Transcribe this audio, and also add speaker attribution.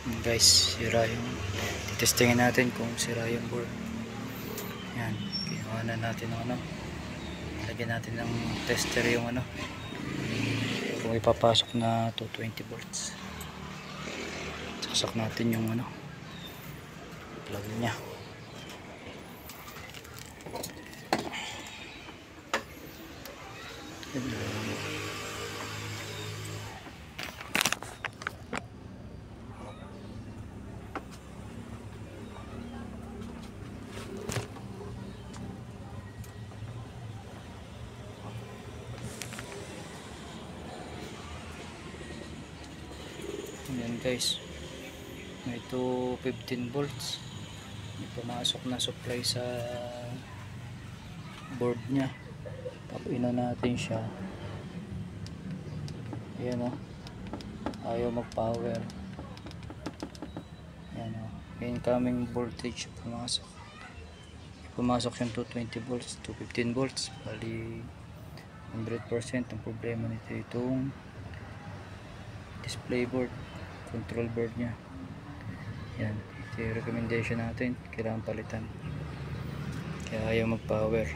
Speaker 1: Guys, sira yung titestingin natin kung sira yung board. Yan, kinuha na natin ng ano, lagyan natin ng tester yung ano, kung ipapasok na 220 volts. Saksak natin yung ano, plug nya. Ayan guys, may 215 volts, may pumasok na supply sa board nya. Tapuin na natin siya. Ayan o, ayaw mag power. Ayan o, incoming voltage pumasok yung 220 volts, 215 volts, bali 100%. Ang problema nito itong display board, control board nya. Yan, ito yung recommendation natin, kailangan palitan, kaya ayaw mag power.